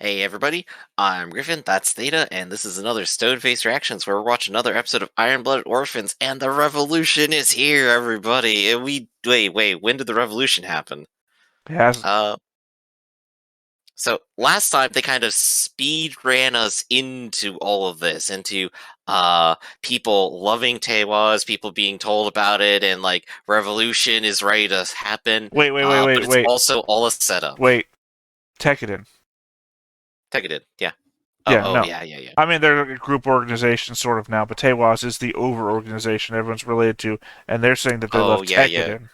Hey everybody, I'm Griffin, that's Theta, and this is another Stone Face Reactions where we're watching another episode of Iron Blooded Orphans, and the revolution is here, everybody! And wait, when did the revolution happen? It has. Uh, so last time they kind of speed ran us into all of this, into people loving Tewas, people being told about it, and like revolution is ready to happen. Wait, wait, wait, But wait, it's wait, also all a setup. wait. Tekiden. Take it in, yeah. Yeah, Oh, no. yeah. I mean, they're a group organization sort of now, but Tewas is the over organization everyone's related to, and they're saying that they Oh, love yeah. Tekiden.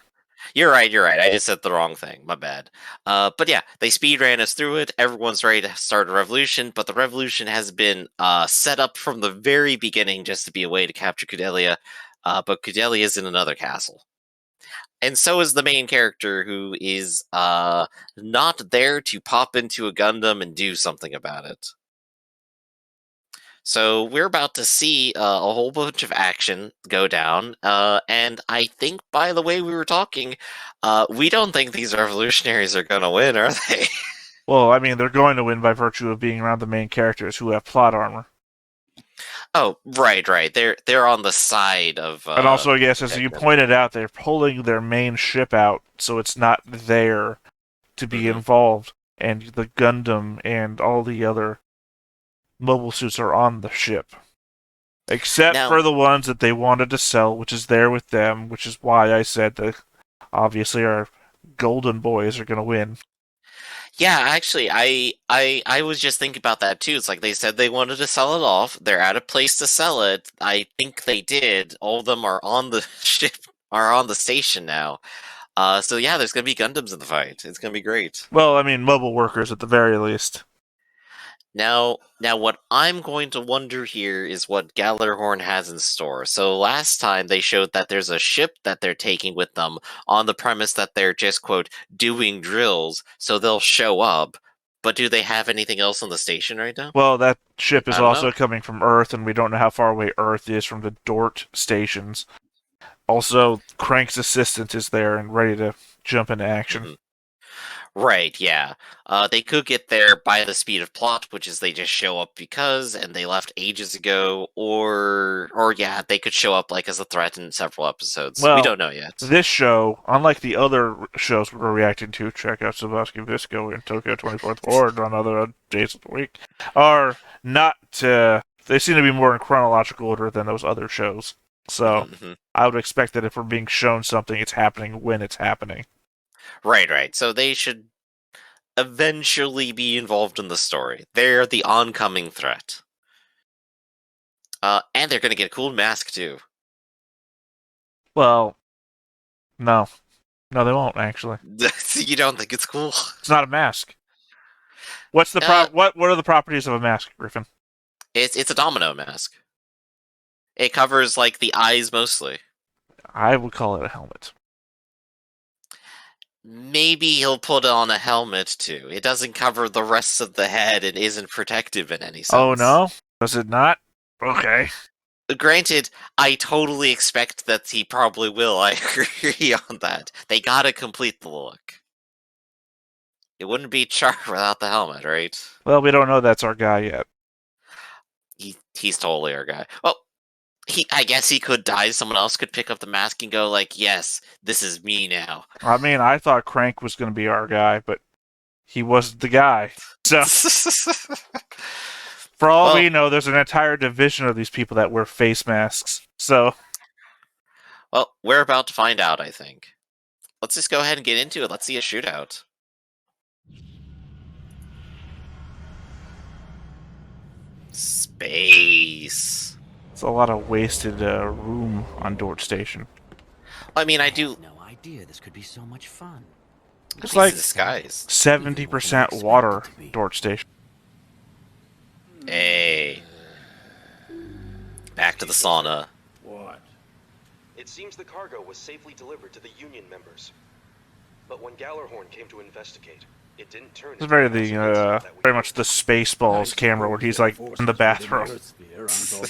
You're right. I just said the wrong thing. My bad. But yeah, they speed ran us through it. Everyone's ready to start a revolution, but the revolution has been set up from the very beginning just to be a way to capture Kudelia. But Kudelia is in another castle. And so is the main character, who is not there to pop into a Gundam and do something about it. So we're about to see a whole bunch of action go down, and I think by the way we were talking, we don't think these revolutionaries are going to win, are they? Well, I mean, they're going to win by virtue of being around the main characters who have plot armor. Oh, right. They're on the side of And also, yes, as you Tekton. pointed out, they're pulling their main ship out, so it's not there to be Hmm. involved, and the Gundam and all the other mobile suits are on the ship. Except Now, for the ones that they wanted to sell, which is there with them, which is why I said that obviously our golden boys are going to win. yeah, actually, I was just thinking about that too. It's like they said they wanted to sell it off. They're at a place to sell it. I think they did. All of them are on the ship, are on the station now. So yeah, there's gonna be Gundams in the fight. It's gonna be great. Well, I mean, mobile workers at the very least. Now, what I'm going to wonder here is what Gallerhorn has in store. So last time they showed that there's a ship that they're taking with them on the premise that they're just quote doing drills, so they'll show up. But do they have anything else on the station right now? Well, that ship is I don't know. also coming from Earth, and we don't know how far away Earth is from the Dort stations. Also, Crank's assistant is there and ready to jump into action. Mhm. Right, yeah. They could get there by the speed of plot, which is they just show up because, and they left ages ago, or yeah, they could show up like as a threat in several episodes. We Well, don't know yet. this show, unlike the other shows we're reacting to, check out Sabowski Visco in Tokyo 24th Ward on other days of the week, are not. They seem to be more in chronological order than those other shows. So Mhm. I would expect that if we're being shown something, it's happening when it's happening. Right. So they should eventually be involved in the story. They're the oncoming threat. And they're gonna get a cool mask too. Well, no. No, they won't, actually. You don't think it's cool? It's not a mask. What's the Uh, what are the properties of a mask, Griffin? it's a domino mask. It covers like the eyes mostly. I would call it a helmet. Maybe he'll put on a helmet too. It doesn't cover the rest of the head and isn't protective in any Oh sense. no? Does it not? Okay. Granted, I totally expect that he probably will. I agree on that. They gotta complete the look. It wouldn't be Char without the helmet, right? Well, we don't know that's our guy yet. He's totally our guy. Well, I guess he could die. Someone else could pick up the mask and go like, "Yes, this is me now." I mean, I thought Crank was going to be our guy, but he wasn't the guy. So, for all well, we know, there's an entire division of these people that wear face masks. So, we're about to find out. I think. Let's just go ahead and get into it. Let's see a shootout. Space. it's a lot of wasted room on Dort Station. I mean, I I had do. no idea this could be so much fun. At It's least like in disguise. 70% water, Dort Station. Hey, back to the sauna. What? It seems the cargo was safely delivered to the Union members. But when Gallerhorn came to investigate, it didn't turn It's into very the massive the incident that we very much the Spaceballs camera where he's like in the bathroom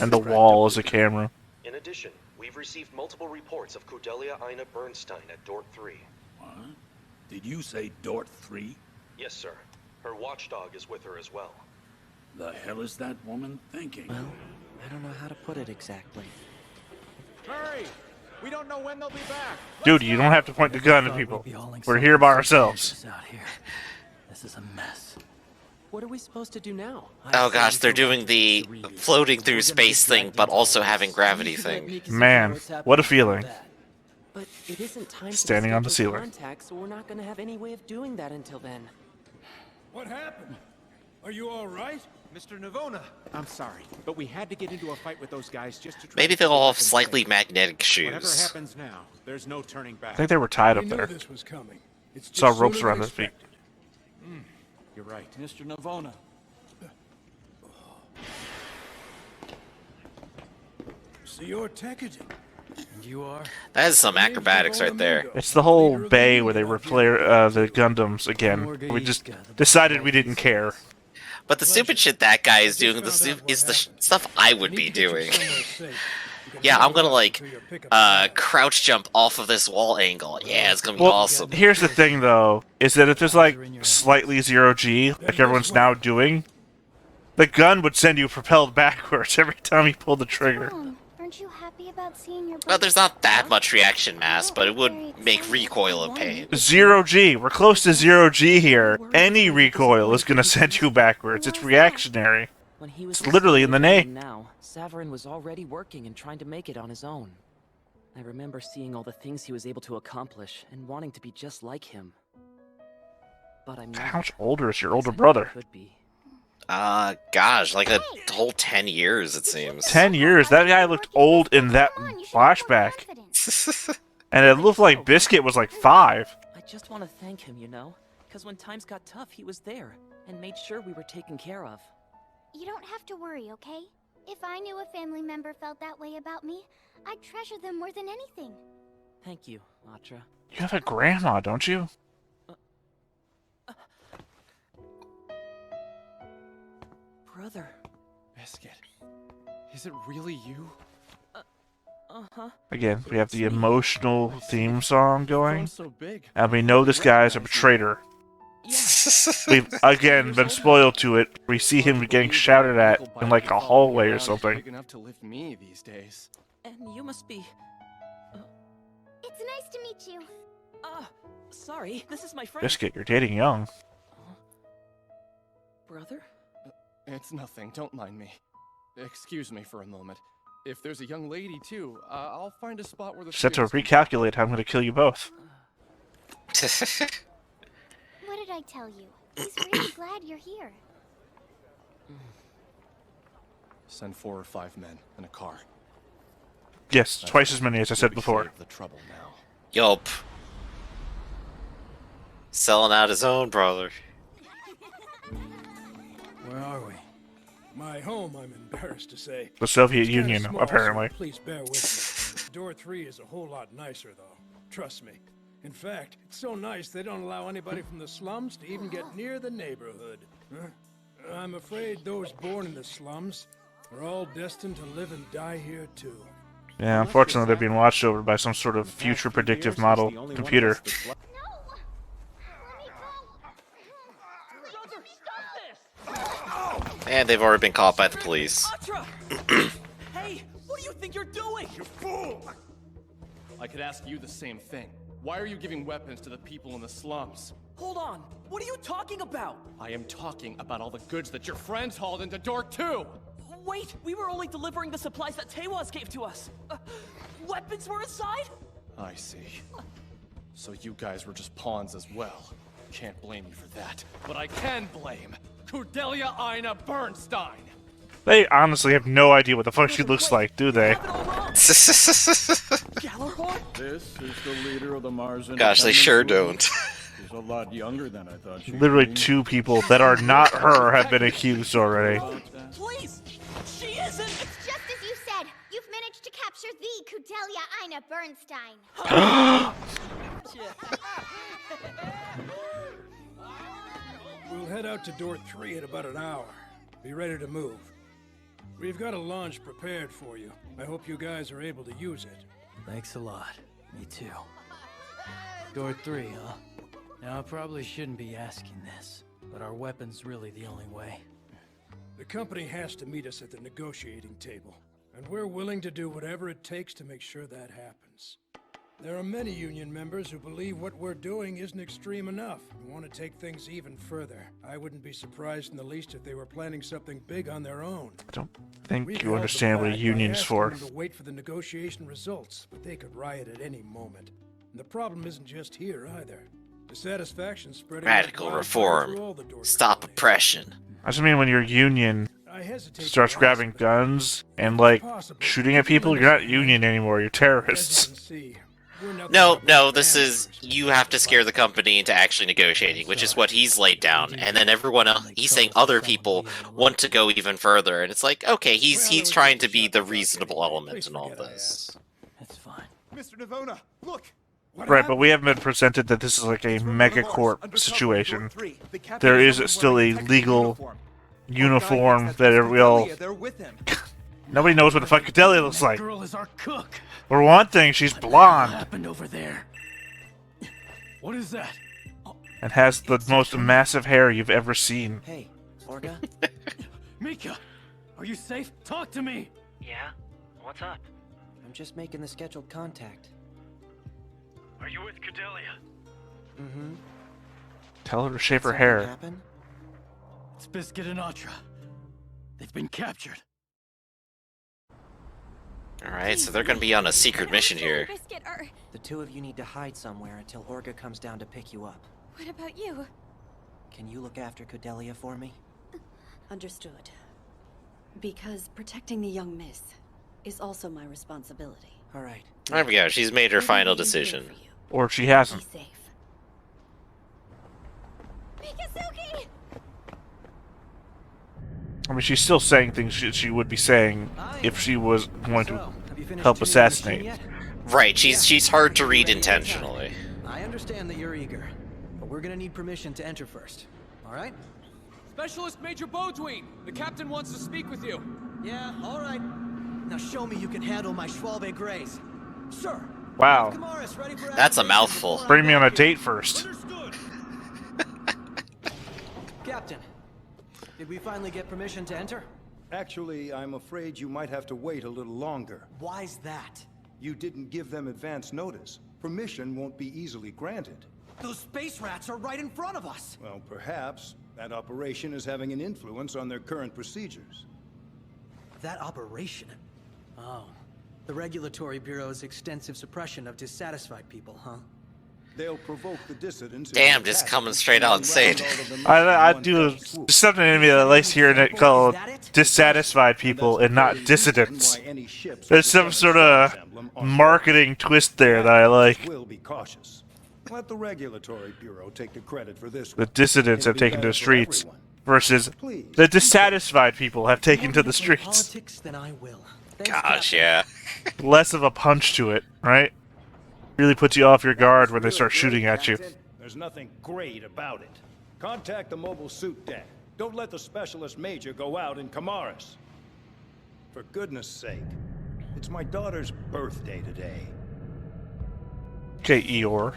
and the wall is a camera. In addition, we've received multiple reports of Kudelia Ina Bernstein at Dort 3. What? Did you say Dort 3? Yes, sir. Her watchdog is with her as well. The hell is that woman thinking? Well, I don't know how to put it exactly. Hurry! We don't know when they'll be back. Dude, you don't have to point the gun at people. We're here by ourselves. Out here. This is a mess. What are we supposed to do now? Oh gosh, they're doing the floating through space thing, but also having gravity thing. Man, what a feeling. But it isn't time Standing for on the scheduled ceiling. contact, so we're not going to have any way of doing that until then. What happened? Are you all right? Mr. Navona, I'm sorry, but we had to get into a fight with those guys just to try Maybe to they'll keep all have weapons slightly safe. magnetic Whatever shoes. happens now, there's no turning back. I think they were tied up We knew there. this was coming. It's just Saw ropes sooner around than his feet. expected. You're right. Mr. Navona. So you're Tekkadan. And you are? That is some acrobatics right there. It's the whole bay where they replay the Gundams again. We just decided we didn't care. But the stupid shit that guy is doing is the stuff I would be doing. Yeah, I'm gonna like crouch jump off of this wall angle. Yeah, it's gonna be awesome. Here's the thing, though, is that if there's like slightly zero G, like everyone's now doing, the gun would send you propelled backwards every time you pull the trigger. Mom, aren't you happy about seeing your Well, there's not that much reaction mass, but it would make recoil a pain. Zero G. We're close to zero G here. Any recoil is gonna send you backwards. It's reactionary. When he was It's literally in the name. Now, Savarin was already working and trying to make it on his own. I remember seeing all the things he was able to accomplish and wanting to be just like him. But I'm not. How much older is your older as I brother? could be. Gosh, like a whole 10 years, it seems. 10 years. That guy looked old in that flashback. And it looked like Biscuit was like 5. I just want to thank him, you know? Because when times got tough, he was there and made sure we were taken care of. You don't have to worry, okay? If I knew a family member felt that way about me, I'd treasure them more than anything. Thank you, Atra. You have a grandma, don't you? Brother. Biscuit, is it really you? Uh-huh. Again, we have the emotional theme song going. So big. And we know this guy is a traitor. Yeah. We've, again, been spoiled to it. We see him getting shouted at in like a hallway or something. Big enough to lift me these days. And you must be... It's nice to meet you. Sorry, this is my friend. Biscuit, you're dating young. Brother? It's nothing. Don't mind me. Excuse me for a moment. If there's a young lady too, I'll find a spot where the Set to three of us can- recalculate how I'm going to kill you both. What did I tell you? He's really glad you're here. Send 4 or 5 men in a car. Yes, twice as many as I said We'll be before. saved the trouble now. Yup. Selling out his own brother. Where are we? My home, I'm embarrassed to say. The Soviet It's kinda Union, small, apparently. so please bear with me. Door 3 is a whole lot nicer, though. Trust me. In fact, it's so nice they don't allow anybody from the slums to even get near the neighborhood. Huh? I'm afraid those born in the slums are all destined to live and die here, too. Yeah, unfortunately they're being watched over by some sort of future predictive model computer. No! Let me go! Brother, stop this! And they've already been caught by the police. Atra! Hey, what do you think you're doing? You fool! I could ask you the same thing. Why are you giving weapons to the people in the slums? Hold on, what are you talking about? I am talking about all the goods that your friends hauled into Door 2! Wait, we were only delivering the supplies that Tewas gave to us. Weapons were inside? I see. So you guys were just pawns as well. Can't blame you for that. But I can blame Cordelia Ina Bernstein! They honestly have no idea what the fuck she looks like, do they? Have it all wrong. Gallarhorn? This is the leader of the Mars. Gosh, they sure don't. She's a lot younger than I thought she'd Literally be. 2 people that are not her have been accused already. Please! She isn't! It's just as you said. You've managed to capture the Cordelia Ina Bernstein. We'll head out to Door 3 in about an hour. Be ready to move. We've got a launch prepared for you. I hope you guys are able to use it. Thanks a lot. Me too. Door 3, huh? Now, I probably shouldn't be asking this, But are weapons really the only way? The company has to meet us at the negotiating table, and we're willing to do whatever it takes to make sure that happens. There are many union members who believe what we're doing isn't extreme enough and want to take things even further. I wouldn't be surprised in the least if they were planning something big on their own. I don't think We've you held understand them what a back by union's asking for. them to wait for the negotiation results, but they could riot at any moment. And the problem isn't just here either. Dissatisfaction spreading like Radical wildfire reform. through all the Dork Stop colonies. oppression. I just mean when your union I hesitate starts to grabbing ask, but guns and it's like possible. shooting at people, you're not union anymore. You're As terrorists. you can see, we're nothing No, but no, this is amateurs. you have to scare the company into actually negotiating, which is what he's laid down, and then everyone else, he's saying other people want to go even further, and it's like, okay, he's trying to be the reasonable element in all this. That's fine. Mr. Navona, look! What Right, but happened? we haven't been presented that this is like a megacorp situation. There is still a legal uniform that we all... Nobody knows what the fuck Cordelia looks That like. girl is our cook. For one thing, she's What blonde happened over there? What is that? and has the most massive hair you've ever seen. Hey, Orga? Mika, are you safe? Talk to me. Yeah? What's up? I'm just making the scheduled contact. Are you with Cordelia? Mm-hmm. Tell her to shave her Something hair. happen? It's Biscuit and Atra. They've been captured. Alright, so they're gonna be on a secret mission here. Biscuit, or The two of you need to hide somewhere until Orga comes down to pick you up. what about you? Can you look after Cordelia for me? Understood. Because protecting the young miss is also my responsibility. Alright. There we go, she's made her We'll be final waiting here decision. for you. Or she Be hasn't. safe. Mikazuki! I mean, she's still saying things she would be saying if she was going to have you finished help tuning your machine assassinate. yet? Right, she's hard to read intentionally. I understand that you're eager, but we're gonna need permission to enter first. Alright? Specialist Major Bodween! The captain wants to speak with you. Yeah, alright. Now show me you can handle my Schwalbe Greys. Sir! Wow. Kamaris ready for That's a activation mouthful. before I Bring me on a get here. date first. Understood! Captain, did we finally get permission to enter? Actually, I'm afraid you might have to wait a little longer. Why's that? You didn't give them advance notice. Permission won't be easily granted. Those space rats are right in front of us! Well, perhaps that operation is having an influence on their current procedures. That operation? Oh. The Regulatory Bureau's extensive suppression of dissatisfied people, huh? They'll provoke the dissidents. Damn, just coming straight out and saying. I do something in me that likes hearing it called dissatisfied people and not dissidents. There's some sort of marketing twist there that I like. Will be cautious. Let the Regulatory Bureau take the credit for this. The dissidents have It'll be taken to the better for streets everyone. versus Please. the dissatisfied people have taken to the More streets. politics than I will. Thanks, Gosh, Captain. yeah. Less of a punch to it, right? Really puts you off your guard when they start Good, shooting at you. Captain. There's nothing great about it. Contact the mobile suit deck. Don't let the specialist major go out in Kamaris. For goodness sake. It's my daughter's birthday today. Okay, Eeyore.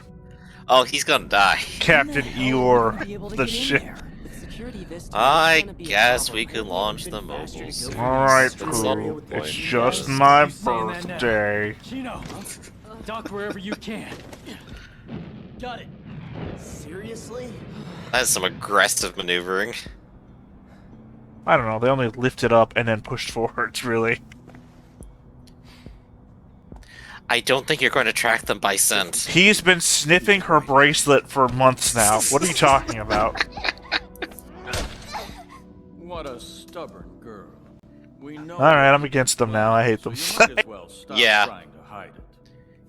Oh, he's gonna die. Captain Eeyore, Be able to the get in shit. there. With security this I it's gonna be a guess problem. we could launch the Even mobile faster to suit. go Alright, Some Pooh. point. It's just my Keep saying that now. birthday. Chino, dock wherever you can. Got it. Seriously? That's some aggressive maneuvering. I don't know, they only lifted up and then pushed forwards, really. I don't think you're going to track them by scent. He's been sniffing her bracelet for months now. What are you talking about? What a stubborn girl. We know. Alright, I'm against them now. I hate them. So you might as well stop Yeah. trying to hide it.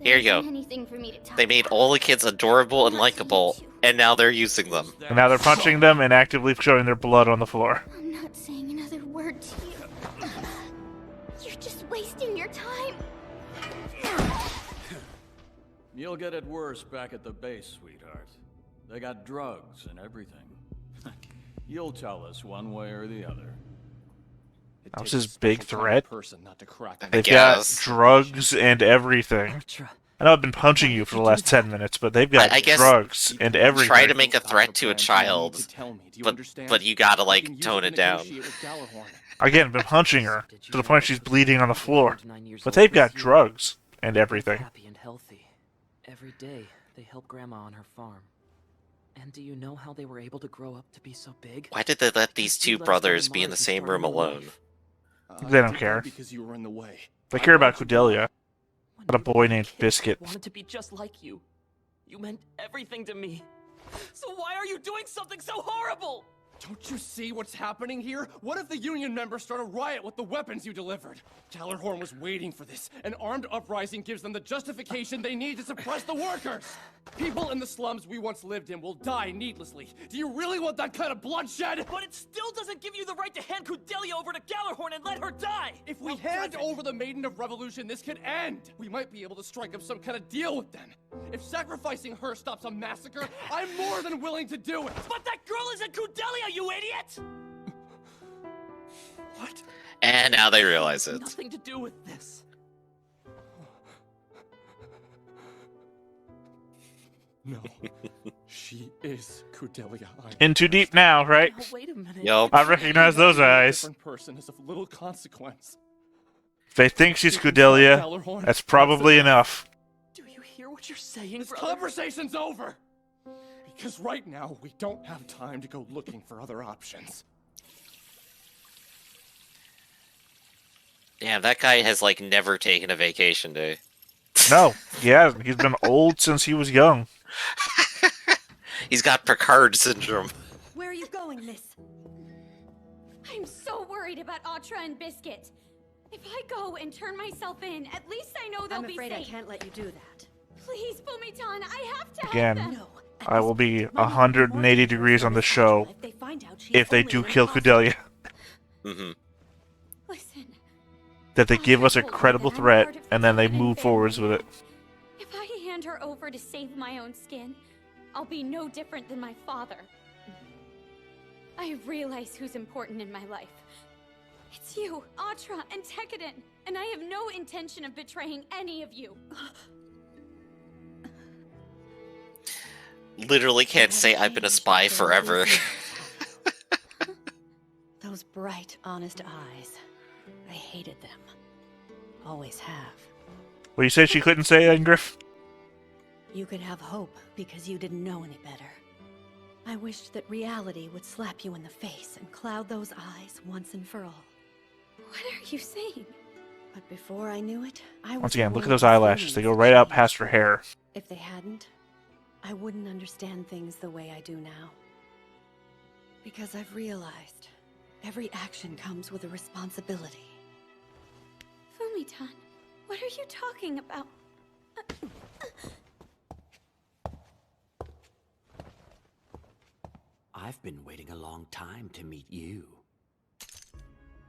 Here you go. Anything for me to talk They made about. all the kids adorable and likable, and now they're using them. And now they're punching them and actively showing their blood on the floor. I'm not saying another word to you. You're just wasting your time. You'll get it worse back at the base, sweetheart. They got drugs and everything. You'll tell us one way or the other. That was his big threat. Person not to crack I They've got guess. drugs and everything. Atra, I know I've been punching you for the last 10 minutes, but they've got I guess drugs and everything. Try to make a threat to a child, but you gotta, like, tone it down. Again, I've been punching her to the point she's bleeding on the floor. But they've got drugs and everything. Happy and healthy. Every day, they help Grandma on her farm. And do you know how they were able to grow up to be so big? Why did they let these two brothers be in the same room alone? They don't care. Because you were in the way. They care about Cordelia. Not a boy named Biscuit. I wanted to be just like you. You meant everything to me. So why are you doing something so horrible? Don't you see what's happening here? What if the Union members start a riot with the weapons you delivered? Gjallarhorn was waiting for this. An armed uprising gives them the justification they need to suppress the workers. People in the slums we once lived in will die needlessly. Do you really want that kind of bloodshed? But it still doesn't give you the right to hand Cordelia over to Gjallarhorn and let her die! If we hand over the Maiden of Revolution, this could end. We might be able to strike up some kind of deal with them. If sacrificing her stops a massacre, I'm more than willing to do it. But that girl isn't Cordelia, you idiot! What? And now they realize it. Nothing to do with this. No. She is Cordelia. In too deep now, right? Oh, wait a minute. Yup. I recognize those eyes. A different person is of little consequence. If they think she's Cordelia, that's probably enough. Do you hear what you're saying, This brother? conversation's over! Because right now, we don't have time to go looking for other options. Damn, that guy has, like, never taken a vacation day. No, he hasn't. He's been old since he was young. He's got Picard syndrome. Where are you going, miss? I'm so worried about Atra and Biscuit. If I go and turn myself in, at least I know they'll be safe. I'm afraid I can't let you do that. Please, Fumitan, I have to Again, help them. No. I will be 180 degrees on the show If they find out she's if they only do an kill imposter. Cordelia. Mm-hmm. Listen, That they give us a Atra told me credible that I'm threat, part of and then they the Covenant move forwards with family. it. If I hand her over to save my own skin, I'll be no different than my father. I realize who's important in my life. It's you, Atra, and Tekkadan, and I have no intention of betraying any of you. Literally can't say I've been a spy forever. Those bright, honest eyes. I hated them. Always have. Well, you said she couldn't say that, Griff? You could have hope because you didn't know any better. I wished that reality would slap you in the face and cloud those eyes once and for all. What are you saying? But before I knew it, I was Once again, look at aware those that eyelashes. They feelings go right had up changed. past her hair. If they hadn't, I wouldn't understand things the way I do now. Because I've realized every action comes with a responsibility. Fumitan, what are you talking about? I've been waiting a long time to meet you.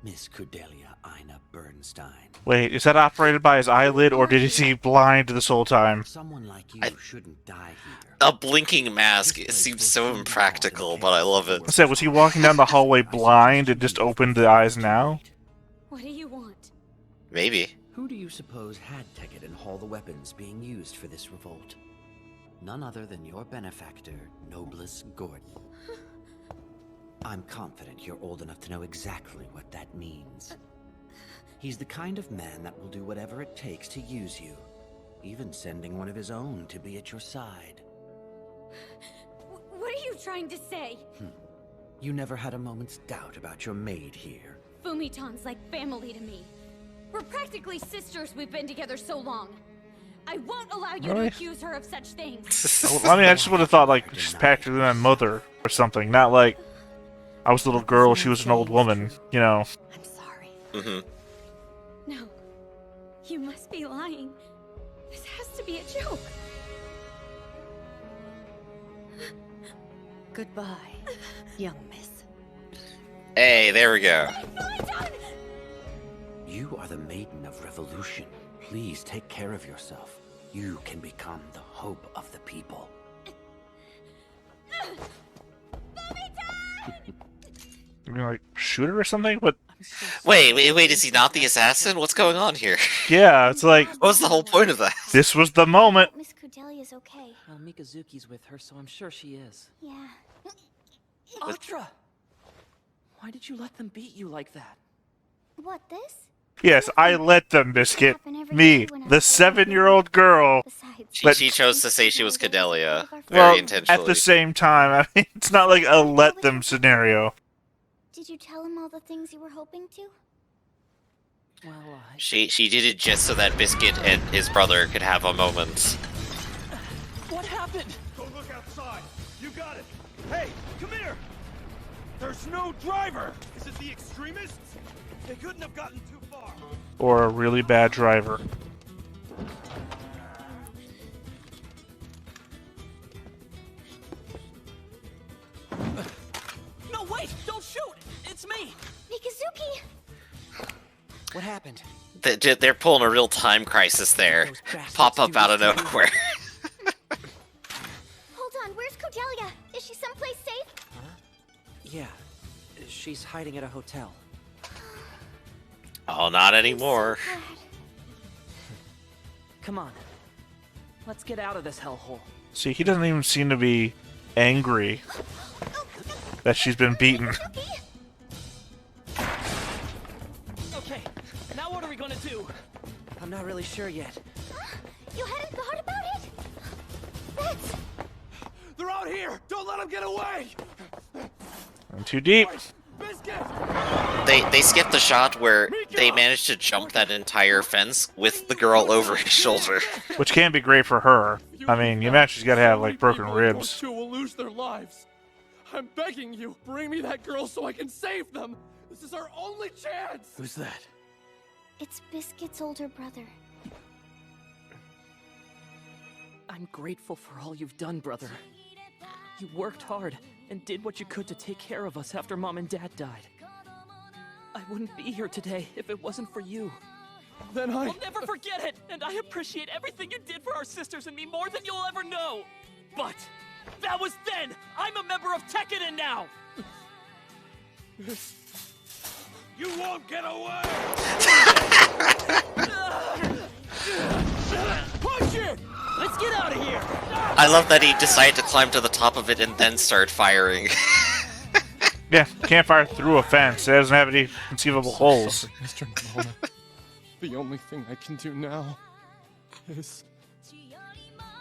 Miss Cordelia Ina Bernstein. Wait, is that operated by his eyelid, or did he see blind this whole time? Someone like you shouldn't die here. A blinking mask, it seems so impractical, but I love it. I said, was he walking down the hallway blind and just opened the eyes now? What do you want? Maybe. Who do you suppose had Tekkadan haul the weapons being used for this revolt? None other than your benefactor, Nobliss Gordon. I'm confident you're old enough to know exactly what that means. He's the kind of man that will do whatever it takes to use you, even sending one of his own to be at your side. What are you trying to say? You never had a moment's doubt about your maid here. Fumitan's like family to me. We're practically sisters, we've been together so long. I won't allow you Really? to accuse her of such things. I mean, I just would have thought, like, she's practically my mother or something. Not like, I was a little girl, she was an old woman, you know. I'm sorry. Mm-hmm. No. You must be lying. This has to be a joke. Goodbye, young miss. Hey, there we go. Fumitan! You are the Maiden of Revolution. Please take care of yourself. You can become the hope of the people. You know, like, shoot her or something? But Wait, is he not the assassin? What's going on here? Yeah, it's like, What was the whole point of that? this was the moment. Miss Cordelia's okay. Well, Mikazuki's with her, so I'm sure she is. Yeah. Atra! Why did you let them beat you like that? What, this? Yes, I let them, Biscuit. Me, the 7-year-old girl. She chose to say she was Cordelia. Very Well, intentionally. at the same time, I mean, it's not like a let them scenario. Did you tell him all the things you were hoping to? Well, She did it just so that Biscuit and his brother could have a moment. what happened? Go look outside. You got it. Hey, come here. There's no driver. Is it the extremists? They couldn't have gotten too far. Or a really bad driver. No, wait! Don't shoot! It's me! Mikazuki! What happened? They're pulling a real time crisis there. Pop up out of nowhere. Hold on, where's Cordelia? Is she someplace safe? Yeah, she's hiding at a hotel. Oh, not anymore. Come on. Let's get out of this hellhole. See, he doesn't even seem to be angry that she's been beaten. Okay, now what are we gonna do? I'm not really sure yet. You hadn't thought about it? That's... They're out here! Don't let them get away! I'm too deep. Biscuit! They skipped the shot where they managed to jump that entire fence with the girl over his shoulder. Which can be great for her. I mean, you imagine she's got to have, like, broken ribs. Two will lose their lives. I'm begging you, bring me that girl so I can save them. This is our only chance. Who's that? It's Biscuit's older brother. I'm grateful for all you've done, brother. You worked hard and did what you could to take care of us after Mom and Dad died. I wouldn't be here today if it wasn't for you. Then I'll never forget it, and I appreciate everything you did for our sisters and me more than you'll ever know. But that was then. I'm a member of Tekkadan now. You won't get away! Push it! Let's get out of here! I love that he decided to climb to the top of it and then start firing. Yeah, can't fire through a fence. It doesn't have any conceivable holes. Mr. Malone, the only thing I can do now is...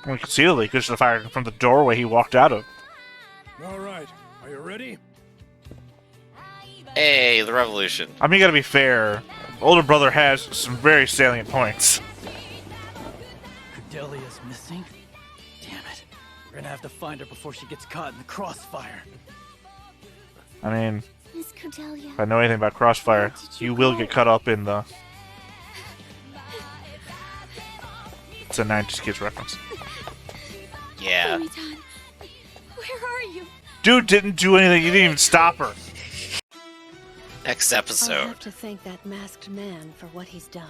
Well, conceivably, because the fire from the doorway he walked out of. All right, are you ready? Hey, the revolution. I mean, you gotta be fair. Older brother has some very salient points. Cordelia's missing? Damn it. We're gonna have to find her before she gets caught in the crossfire. I mean, Miss Cordelia. if I know anything about Crossfire, you will get caught up in the... It's a 90s kids reference. Yeah. Fumitan, where are you? Dude didn't do anything, you didn't even stop her. Next I'll episode. have to thank that masked man for what he's done.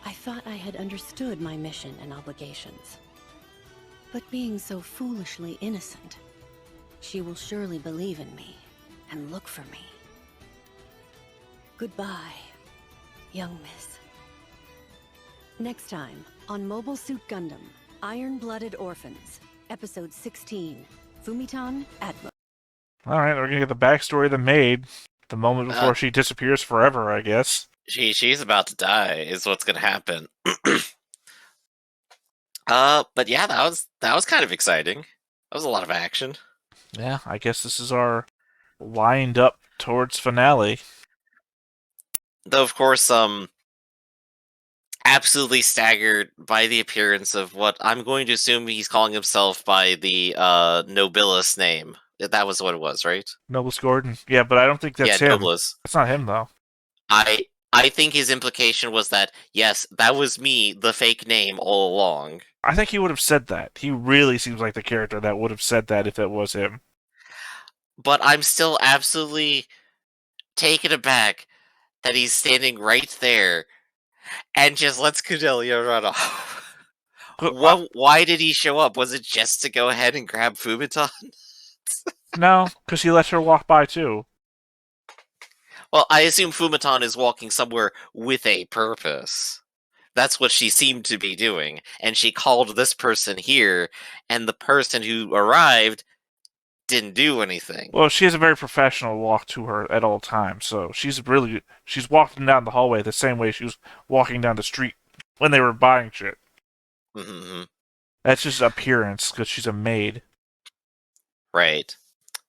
I thought I had understood my mission and obligations. But being so foolishly innocent, she will surely believe in me and look for me. Goodbye, young miss. Next time on Mobile Suit Gundam, Iron-Blooded Orphans, Episode 16, Fumitan Admiral. Alright, we're gonna get the backstory of the maid. The moment before she disappears forever, I guess. She's about to die is what's gonna happen. But yeah, that was kind of exciting. That was a lot of action. Yeah, I guess this is our wind up towards finale. Though of course, absolutely staggered by the appearance of what I'm going to assume he's calling himself by the Nobilis name. That was what it was, right? Nobles Gordon. Yeah, but I don't think that's him. Nobilis. That's not him, though. I think his implication was that, yes, that was me, the fake name, all along. I think he would have said that. He really seems like the character that would have said that if it was him. But I'm still absolutely taken aback that he's standing right there and just lets Cordelia run off. Why did he show up? Was it just to go ahead and grab Fumitan? No, because he let her walk by, too. Well, I assume Fumatan is walking somewhere with a purpose. That's what she seemed to be doing. And she called this person here, and the person who arrived didn't do anything. Well, she has a very professional walk to her at all times, so she's walking down the hallway the same way she was walking down the street when they were buying shit. Mm-hmm. That's just appearance, because she's a maid. Right.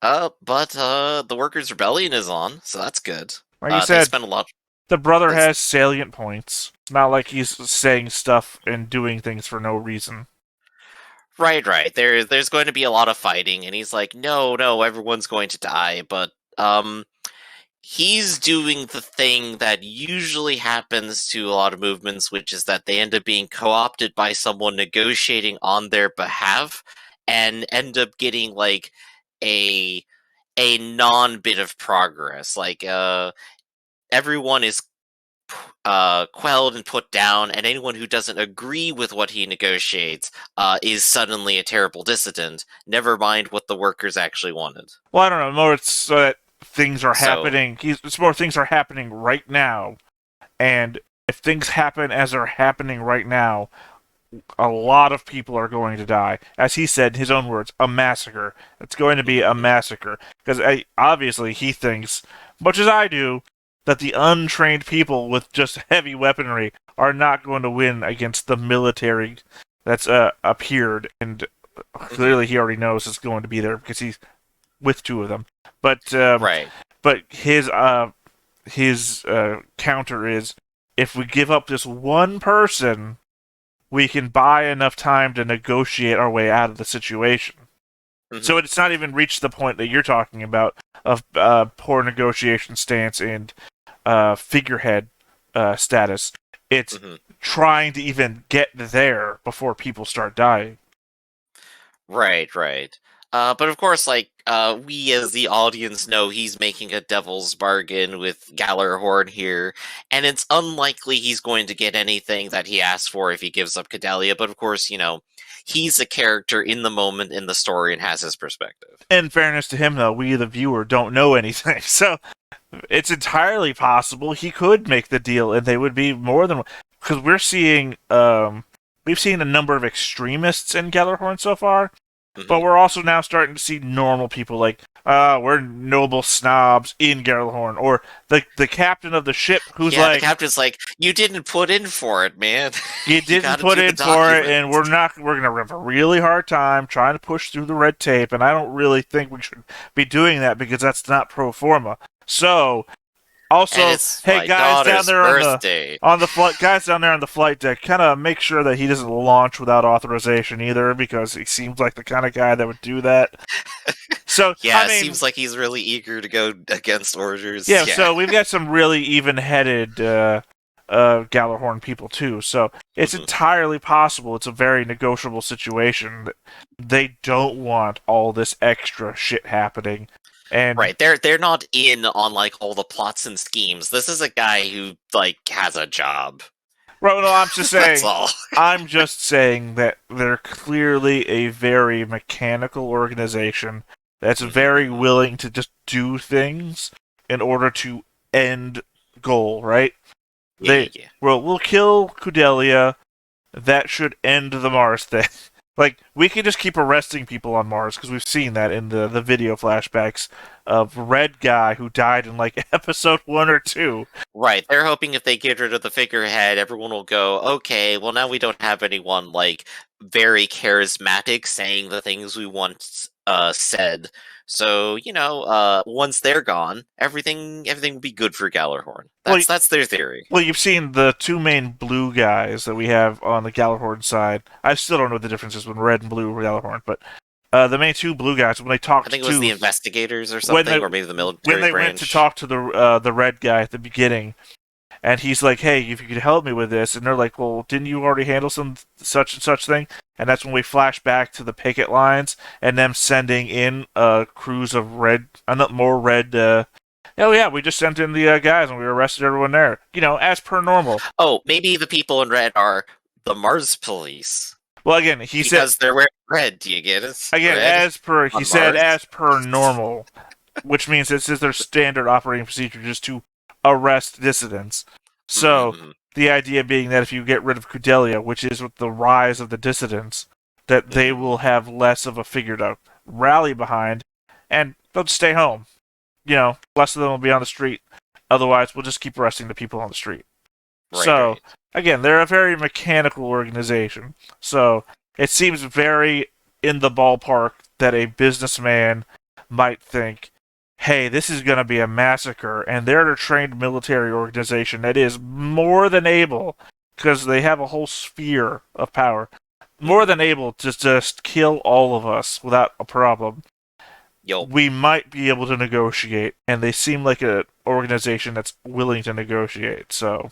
But the Workers' Rebellion is on, so that's good. Like you They said, spend a lot. the brother has salient points. It's not like he's saying stuff and doing things for no reason. Right. There's going to be a lot of fighting, and he's like, no, everyone's going to die, but he's doing the thing that usually happens to a lot of movements, which is that they end up being co-opted by someone negotiating on their behalf, and end up getting like a non-bit of progress. Like everyone is quelled and put down, and anyone who doesn't agree with what he negotiates is suddenly a terrible dissident. Never mind what the workers actually wanted. Well, I don't know. More it's that things are happening. It's more things are happening right now, and if things happen as they're happening right now, a lot of people are going to die. As he said in his own words, a massacre. It's going to be a massacre. Because obviously he thinks, much as I do, that the untrained people with just heavy weaponry are not going to win against the military that's appeared. And clearly he already knows it's going to be there because he's with two of them. But right. But his counter is, if we give up this one person, we can buy enough time to negotiate our way out of the situation. Mm-hmm. So it's not even reached the point that you're talking about of poor negotiation stance and figurehead status. It's trying to even get there before people start dying. Right. But of course, like, we as the audience know he's making a devil's bargain with Gallarhorn here, and it's unlikely he's going to get anything that he asks for if he gives up Cadelia, but of course, he's a character in the moment in the story and has his perspective. In fairness to him, though, we, the viewer, don't know anything, so it's entirely possible he could make the deal, and they would be more than... Because we're seeing... we've seen a number of extremists in Gallarhorn so far, but we're also now starting to see normal people like, we're noble snobs in Gallarhorn, or the captain of the ship who's the captain's like, you didn't put in for it, man. You didn't put in for it, and we're going to have a really hard time trying to push through the red tape, and I don't really think we should be doing that because that's not pro forma. So... Also, hey guys down there on the flight deck, kind of make sure that he doesn't launch without authorization either, because he seems like the kind of guy that would do that. So yeah, it seems like he's really eager to go against orders. Yeah, so we've got some really even-headed Gallarhorn people too. So it's entirely possible. It's a very negotiable situation. They don't want all this extra shit happening. And right, they're not in on like all the plots and schemes. This is a guy who like has a job. Right, no, I'm just saying. That's all. I'm just saying that they're clearly a very mechanical organization that's very willing to just do things in order to end goal. Right? Yeah. We'll kill Kudelia. That should end the Mars thing. Like, we can just keep arresting people on Mars, because we've seen that in the video flashbacks of Red Guy who died in, like, episode 1 or 2. Right, they're hoping if they get rid of the figurehead, everyone will go, okay, well now we don't have anyone, like, very charismatic saying the things we once said. So, once they're gone, everything will be good for Gallarhorn. That's their theory. Well, you've seen the two main blue guys that we have on the Gallarhorn side. I still don't know what the difference is when red and blue were Gallarhorn, but the main two blue guys, when they talked to... I think it was the investigators or something, or maybe the military branch. When they went to talk to the red guy at the beginning, and he's like, hey, if you could help me with this, and they're like, well, didn't you already handle some such and such thing? And that's when we flash back to the picket lines and them sending in crews of more red. Oh yeah, we just sent in the guys and we arrested everyone there. As per normal. Oh, maybe the people in red are the Mars police. Well, again, he said because they're wearing red. Do you get it? Again, as per normal, which means this is their standard operating procedure, just to arrest dissidents. So the idea being that if you get rid of Kudelia, which is with the rise of the dissidents, that they will have less of a figure to rally behind, and they'll just stay home. Less of them will be on the street. Otherwise, we'll just keep arresting the people on the street. Right. Again, they're a very mechanical organization. So it seems very in the ballpark that a businessman might think, hey, this is going to be a massacre, and they're a trained military organization that is more than able, because they have a whole sphere of power, more than able to just kill all of us without a problem. We might be able to negotiate, and they seem like an organization that's willing to negotiate, so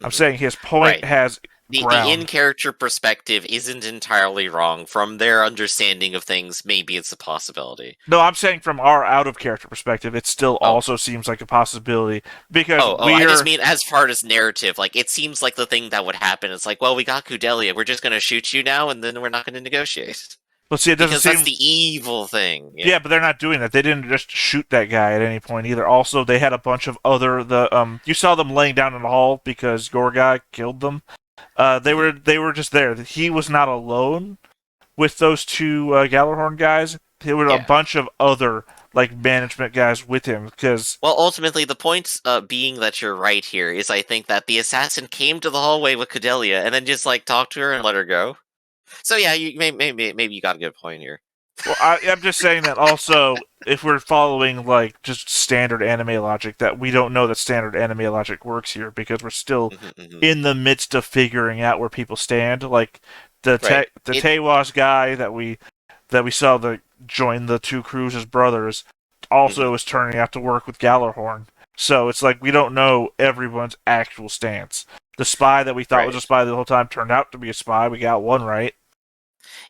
I'm saying his point has the ground. in-character perspective isn't entirely wrong. From their understanding of things, maybe it's a possibility. No, I'm saying from our out-of-character perspective, it still also seems like a possibility, because I just mean as far as narrative, like, it seems like the thing that would happen. It's like, well, we got Kudelia, we're just going to shoot you now, and then we're not going to negotiate. Well, see, it doesn't because that's the evil thing. Yeah, but they're not doing that. They didn't just shoot that guy at any point either. Also, they had a bunch of other you saw them laying down in the hall because Gorgai killed them. They were just there. He was not alone with those two Gallarhorn guys. There were a bunch of other management guys with him because. Well, ultimately, the point being that you're right here is I think that the assassin came to the hallway with Kudelia and then just talked to her and let her go. So yeah, maybe you got a good point here. Well, I'm just saying that also, if we're following just standard anime logic, that we don't know that standard anime logic works here because we're still in the midst of figuring out where people stand. Like the Tewas guy that we saw join the two crews as brothers also is turning out to work with Gallarhorn. So it's like we don't know everyone's actual stance. The spy that we thought was a spy the whole time turned out to be a spy. We got one right.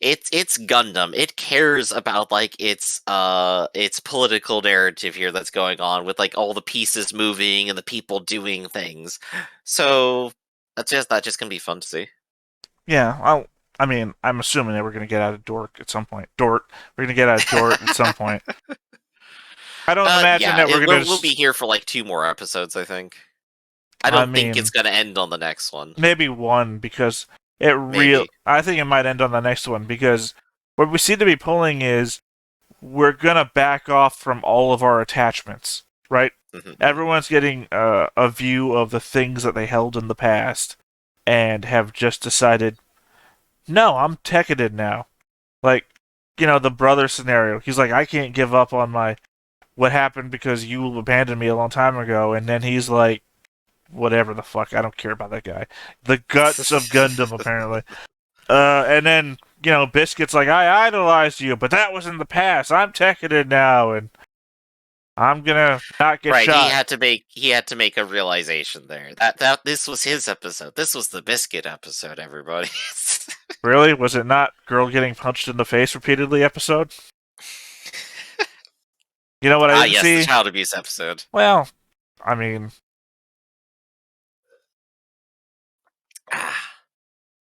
It's Gundam. It cares about its political narrative here that's going on with all the pieces moving and the people doing things. So that's just gonna be fun to see. Yeah, I'm assuming that we're gonna get out of Dork at some point. We're gonna get out of Dort at some point. I don't imagine that we'll be here for 2 more episodes. I think. I don't think it's gonna end on the next one. Maybe one because. I think it might end on the next one because what we seem to be pulling is we're gonna back off from all of our attachments, right? Everyone's getting a view of the things that they held in the past and have just decided, no, I'm Tekkadan now. The brother scenario. He's like, I can't give up on what happened because you abandoned me a long time ago, and then he's like, whatever the fuck, I don't care about that guy. The guts of Gundam, apparently. And then, Biscuit's like, I idolized you, but that was in the past. I'm Tekkadan now, and I'm gonna not get shot. He had to make a realization there. That this was his episode. This was the Biscuit episode, everybody. Really? Was it not girl getting punched in the face repeatedly episode? You know what I didn't see? The child abuse episode. Well, I mean...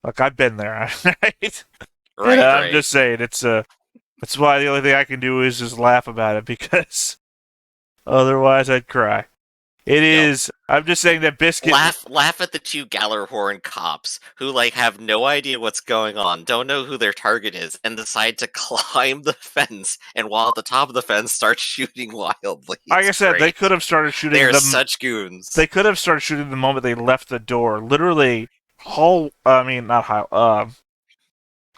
Look, I've been there, right? I'm just saying, that's why the only thing I can do is just laugh about it, because otherwise I'd cry. It is. I'm just saying that Biscuit... Laugh at the two Gallarhorn cops who, have no idea what's going on, don't know who their target is, and decide to climb the fence, and while at the top of the fence, start shooting wildly. Like I said, they could have started shooting... They're such goons. They could have started shooting the moment they left the door. Literally...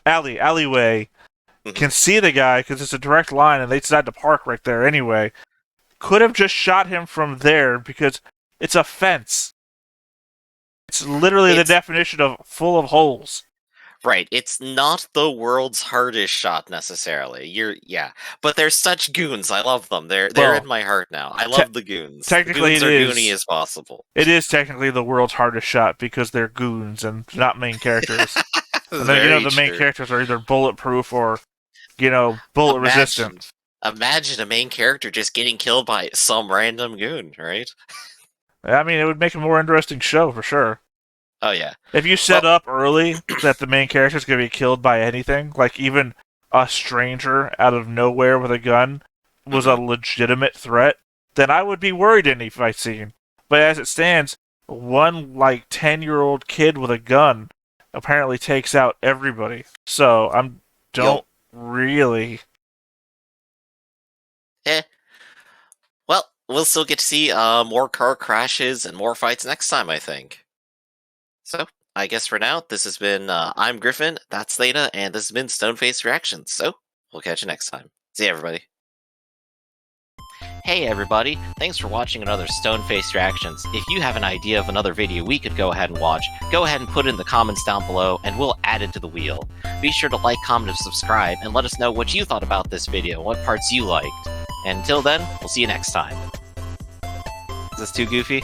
alleyway can see the guy because it's a direct line and they decide to park right there anyway. Could have just shot him from there because it's a fence. It's literally the definition of full of holes. Right, it's not the world's hardest shot necessarily. But they're such goons. I love them. They're in my heart now. I love the goons. Technically, the goons are goony as possible. It is technically the world's hardest shot because they're goons and not main characters. And then the main characters are either bulletproof or bullet resistant. Imagine a main character just getting killed by some random goon, right? I mean, it would make a more interesting show for sure. Oh, yeah. If you set up early that the main character is going to be killed by anything, like even a stranger out of nowhere with a gun was a legitimate threat, then I would be worried in any fight scene. But as it stands, one like 10-year-old kid with a gun apparently takes out everybody. So don't really. Well, we'll still get to see more car crashes and more fights next time, I think. So, I guess for now, this has been, I'm Griffin, that's Theta, and this has been Stoneface Reactions. So, we'll catch you next time. See ya, everybody. Hey everybody, thanks for watching another Stoneface Reactions. If you have an idea of another video we could go ahead and watch, go ahead and put it in the comments down below, and we'll add it to the wheel. Be sure to like, comment, and subscribe, and let us know what you thought about this video and what parts you liked. And until then, we'll see you next time. Is this too goofy?